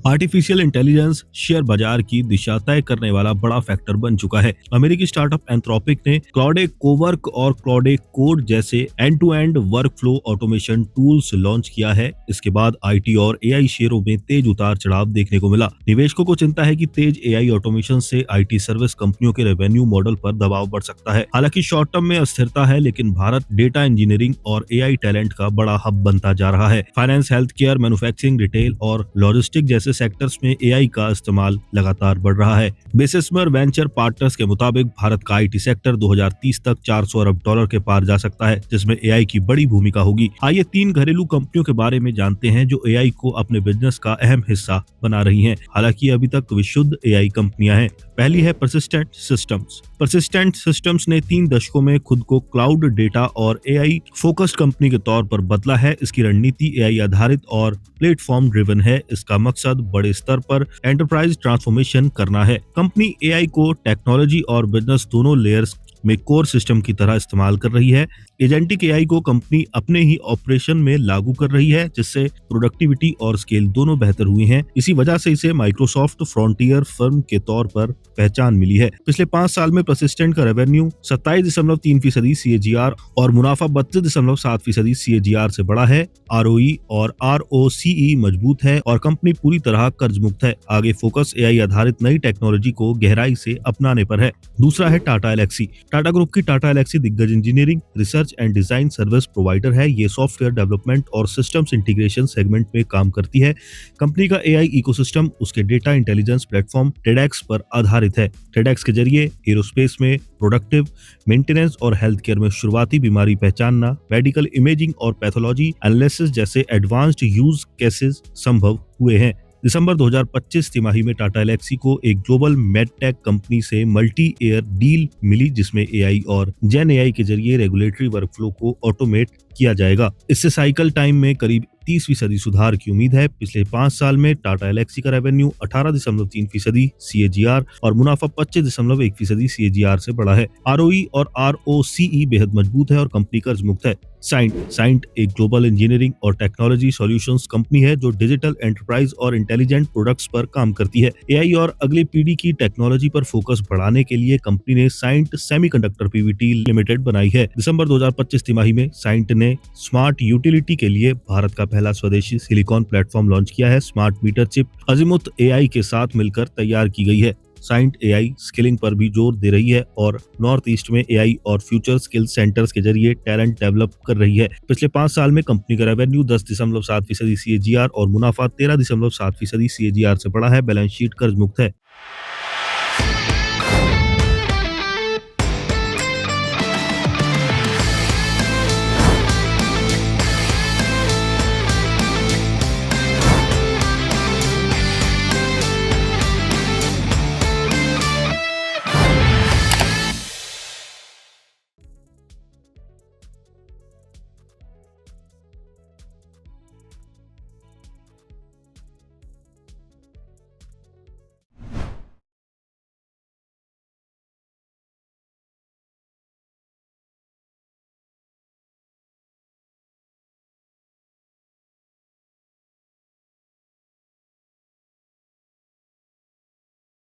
Artificial intelligence share बाजार की दिशा तय करने वाला बड़ा फैक्टर बन चुका है। अमेरिकी स्टार्टअप एंथ्रोपिक ने क्लाउडे कोवर्क और क्लाउडे कोड जैसे end to end workflow automation tools launch किया है। इसके बाद आईटी और एआई शेयरों में तेज उतार चढ़ाव देखने को मिला। निवेशकों को चिंता है कि तेज एआई ऑटोमेशन से आईटी सर्विस कंपनियों के रेवेन्यू मॉडल पर दबाव बढ़ सकता है। हालांकि शॉर्ट टर्म में अस्थिरता है, लेकिन भारत डेटा इंजीनियरिंग और एआई टैलेंट का बड़ा हब बनता जा रहा है। Finance, health care, manufacturing, retail और लॉजिस्टिक जैसे सेक्टर्स में एआई का इस्तेमाल लगातार बढ़ रहा है। बेसिसमर वेंचर पार्टनर्स के मुताबिक भारत का आईटी सेक्टर 2030 तक $400 अरब के पार जा सकता है, जिसमें एआई की बड़ी भूमिका होगी। आइए 3 घरेलू कंपनियों के बारे में जानते हैं जो एआई को अपने बिजनेस का अहम हिस्सा बना रही हैं। हालांकि अभी तक विशुद्ध एआई कंपनियां हैं। पहली है परसिस्टेंट सिस्टम्स। परसिस्टेंट सिस्टम्स ने 3 दशकों में खुद को क्लाउड, डेटा और एआई फोकस्ड कंपनी के तौर पर बदला है। इसकी रणनीति एआई आधारित और प्लेटफॉर्म ड्रिवन है। इसका मकसद बड़े स्तर पर एंटरप्राइज ट्रांसफॉर्मेशन करना है। कंपनी एआई को टेक्नोलॉजी और बिजनेस दोनों लेयर्स में कोर सिस्टम की तरह इस्तेमाल कर रही है। एजेंटिक एआई को कंपनी अपने ही ऑपरेशन में लागू कर रही है, जिससे प्रोडक्टिविटी और स्केल दोनों बेहतर हुई हैं। इसी वजह से इसे माइक्रोसॉफ्ट फ्रंटियर फर्म के तौर पर पहचान मिली है। पिछले 5 साल में परसिस्टेंट का रेवेन्यू 27.3% सीएजीआर और मुनाफा 32.7% सीएजीआर से बढ़ा है। आरओई और आरओसीई मजबूत है और कंपनी पूरी तरह कर्ज मुक्त है। आगे फोकस एआई आधारित नई टेक्नोलॉजी को गहराई से अपनाने पर है। दूसरा है टाटा एलेक्सी। टाटा ग्रुप की टाटा एलेक्सी दिग्गज engineering, research and design service provider है। ये सॉफ्टवेयर डेवलपमेंट और सिस्टम्स इंटीग्रेशन सेगमेंट में काम करती है। कंपनी का एआई इकोसिस्टम उसके डेटा इंटेलिजेंस प्लेटफॉर्म टेडेक्स पर आधारित है। टेडेक्स के जरिए एरोस्पेस में प्रोडक्टिव मेंटेनेंस और हेल्थ केयर में शुरुआती बीमारी पहचानना, मेडिकल इमेजिंग और पैथोलॉजी एनालिसिस जैसे एडवांस्ड यूज केसेस संभव हुए हैं। दिसंबर 2025 तिमाही में टाटा एलेक्सी को एक ग्लोबल मेडटेक कंपनी से मल्टी ईयर डील मिली, जिसमें एआई और जेन एआई के जरिए रेगुलेटरी वर्कफ्लो को ऑटोमेट किया जाएगा। इससे साइकिल टाइम में करीब 30% सुधार की उम्मीद है। पिछले 5 साल में टाटा एलेक्सी का रेवेन्यू 18.3% सीएजीआर और मुनाफा 25.1% सीएजीआर से बढ़ा है। आरओई और आरओसीई बेहद मजबूत है और कंपनी कर्ज मुक्त है। साइंट एक ग्लोबल इंजीनियरिंग और टेक्नोलॉजी सॉल्यूशंस कंपनी है जो डिजिटल एंटरप्राइज और इंटेलिजेंट प्रोडक्ट्स पर काम करती है। एआई और अगली पीढ़ी की टेक्नोलॉजी पर फोकस बढ़ाने के लिए कंपनी ने साइंट सेमीकंडक्टर पीवीटी लिमिटेड बनाई है। दिसंबर 2025 तिमाही में साइंट ने स्मार्ट यूटिलिटी के लिए भारत का पहला स्वदेशी सिलिकॉन प्लेटफॉर्म लॉन्च किया है। Smart meter chip azimuth AI के साथ मिलकर तैयार की गई है। साइंट एआई स्किलिंग पर भी जोर दे रही है और नॉर्थ ईस्ट में एआई और फ्यूचर स्किल सेंटर्स के जरिए टैलेंट डेवलप कर रही है। पिछले 5 साल में कंपनी का रेवेन्यू 10.7% सीएजीआर और मुनाफा 13.7% सीएजीआर से बढ़ा है। बैलेंस शीट कर्ज मुक्त है।